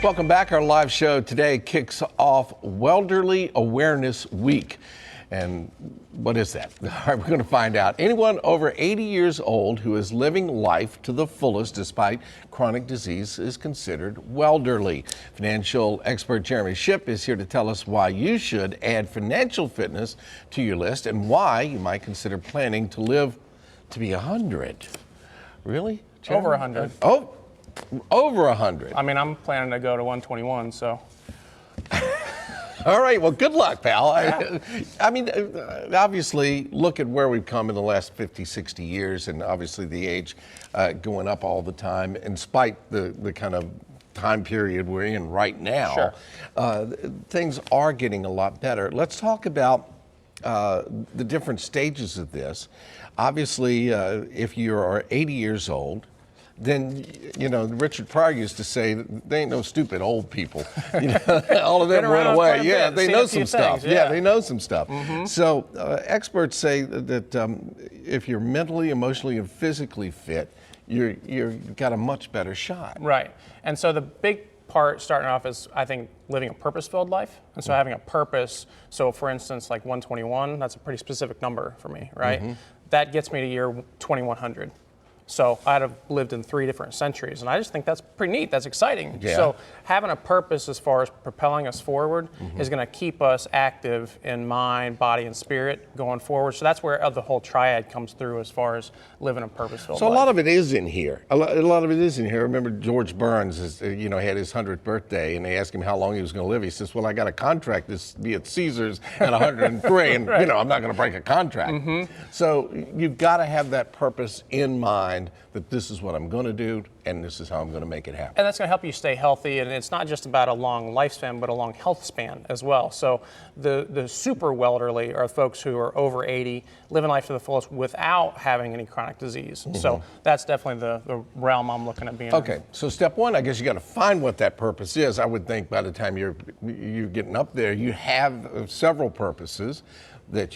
Welcome back. Our live show today kicks off Wellderly Awareness Week. And what is that? All right, we're going to find out. Anyone over 80 years old who is living life to the fullest despite chronic disease is considered welderly. Financial expert Jeremy Shipp is here to tell us why you should add financial fitness to your list and why you might consider planning to live to be 100. Really? Jeremy? Over 100. Oh, over 100. I mean, I'm planning to go to 121, so. All right, well, good luck, pal. I mean, obviously, look at where we've come in the last 50, 60 years, and obviously the age going up all the time, in spite the kind of time period we're in right now. Sure. Things are getting a lot better. Let's talk about the different stages of this. Obviously, if you are 80 years old, then, you know, Richard Pryor used to say, they ain't no stupid old people. You know, all of them went away. Yeah, they know some stuff. Yeah, they know some stuff. So experts say that if you're mentally, emotionally, and physically fit, you've got a much better shot. Right. And so the big part starting off is, I think, living a purpose-filled life. And so having a purpose. So for instance, like 121, that's a pretty specific number for me, right? That gets me to year 2100. So I'd have lived in 3 different centuries, and I just think that's pretty neat. That's exciting. Yeah. So having a purpose as far as propelling us forward is going to keep us active in mind, body, and spirit going forward. So that's where the whole triad comes through as far as living a purpose-filled life. So a lot of it is in here. A lot of it is in here. I remember George Burns, had his 100th birthday, and they asked him how long he was going to live. He says, "Well, I got a contract to be at Caesars at 103, and right. I'm not going to break a contract." So you've got to have that purpose in mind. That this is what I'm going to do, and this is how I'm going to make it happen. And that's going to help you stay healthy, and it's not just about a long lifespan, but a long health span as well. So the super welderly are folks who are over 80, living life to the fullest without having any chronic disease. So that's definitely the realm I'm looking at being in. Okay, so step one, I guess you got to find what that purpose is. I would think by the time you're getting up there, you have several purposes that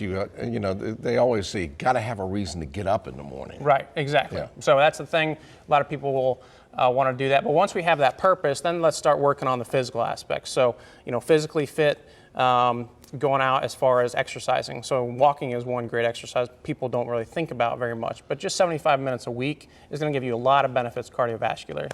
they always say, got to have a reason to get up in the morning. Right, exactly. Yeah. So that's the thing. A lot of people will want to do that. But once we have that purpose, then let's start working on the physical aspects. So, physically fit, going out as far as exercising. So walking is one great exercise people don't really think about very much. But just 75 minutes a week is going to give you a lot of benefits cardiovascular.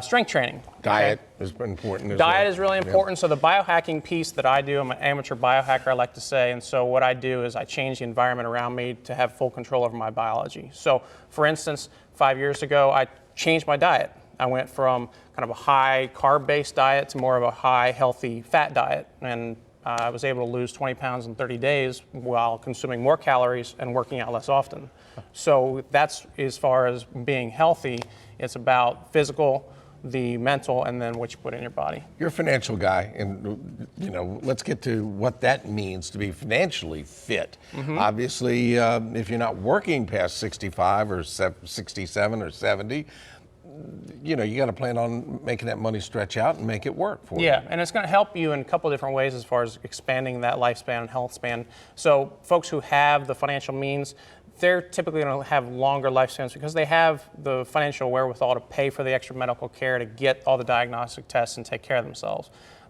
Strength training. Diet is important as Diet well. is really important. So the biohacking piece that I do, I'm an amateur biohacker, I like to say. And so what I do is I change the environment around me to have full control over my biology. So for instance, 5 years ago, I changed my diet. I went from kind of a high carb-based diet to more of a high healthy fat diet. And I was able to lose 20 pounds in 30 days while consuming more calories and working out less often. So that's as far as being healthy. It's about physical, the mental, and then what you put in your body. You're a financial guy, and let's get to what that means to be financially fit. Obviously, if you're not working past 65 or 67 or 70, you got to plan on making that money stretch out and make it work for you. Yeah, and it's going to help you in a couple of different ways as far as expanding that lifespan and health span. So folks who have the financial means, they're typically going to have longer lifespans because they have the financial wherewithal to pay for the extra medical care to get all the diagnostic tests and take care of themselves.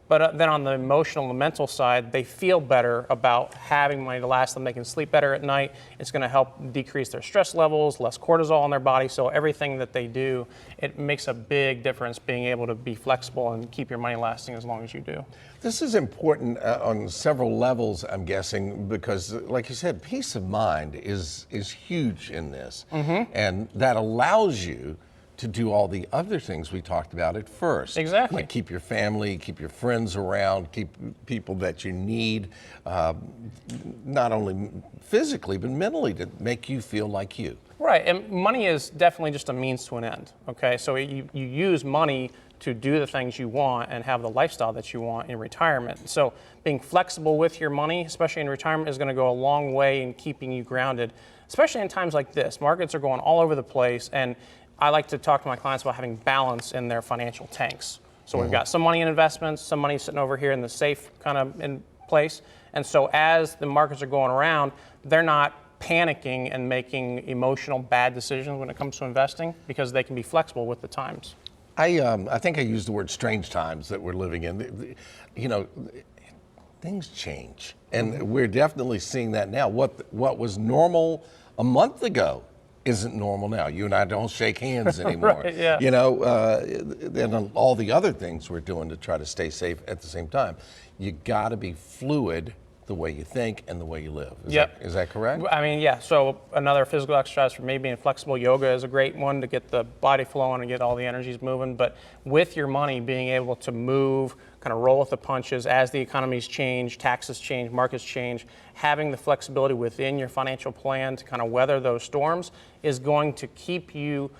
But then on the emotional and mental side, they feel better about having money to last them. They can sleep better at night. It's going to help decrease their stress levels, less cortisol in their body. So everything that they do, it makes a big difference being able to be flexible and keep your money lasting as long as you do. This is important on several levels, I'm guessing, because like you said, peace of mind is huge in this. And that allows you to do all the other things we talked about at first. Exactly. Like keep your family, keep your friends around, keep people that you need, not only physically, but mentally to make you feel like you. Right, and money is definitely just a means to an end, okay? So you use money to do the things you want and have the lifestyle that you want in retirement. So being flexible with your money, especially in retirement, is going to go a long way in keeping you grounded, especially in times like this. Markets are going all over the place, and I like to talk to my clients about having balance in their financial tanks. So we've got some money in investments, some money sitting over here in the safe kind of in place. And so as the markets are going around, they're not panicking and making emotional bad decisions when it comes to investing because they can be flexible with the times. I think I used the word strange times that we're living in. You know, things change, and we're definitely seeing that now. What was normal a month ago isn't normal now. You and I don't shake hands anymore. Right, yeah. You know, and all the other things we're doing to try to stay safe at the same time. You got to be fluid the way you think and the way you live. Is that correct? I mean, yeah. So another physical exercise for me being flexible, yoga is a great one to get the body flowing and get all the energies moving. But with your money, being able to move, kind of roll with the punches as the economies change, taxes change, markets change, having the flexibility within your financial plan to kind of weather those storms is going to keep you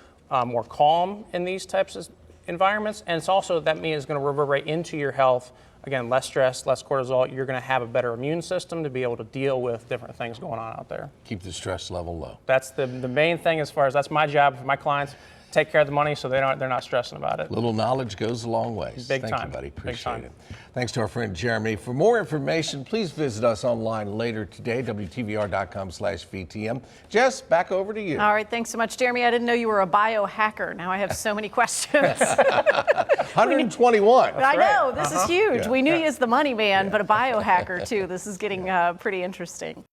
more calm in these types of environments. And it's also, that means, going to reverberate into your health. Again, less stress, less cortisol. You're going to have a better immune system to be able to deal with different things going on out there. Keep the stress level low. That's the main thing, as far as that's my job for my clients. Take care of the money so they're not stressing about it. Little knowledge goes a long way. Big Thank time. you, buddy. Big Appreciate time. it. Thanks to our friend Jeremy. For more information, please visit us online later today, WTVR.com/VTM. Jess, back over to you. All right, thanks so much, Jeremy. I didn't know you were a biohacker. Now I have so many questions. 121. I know, this is huge. Yeah. We knew you as the money man, but a biohacker too. This is getting pretty interesting.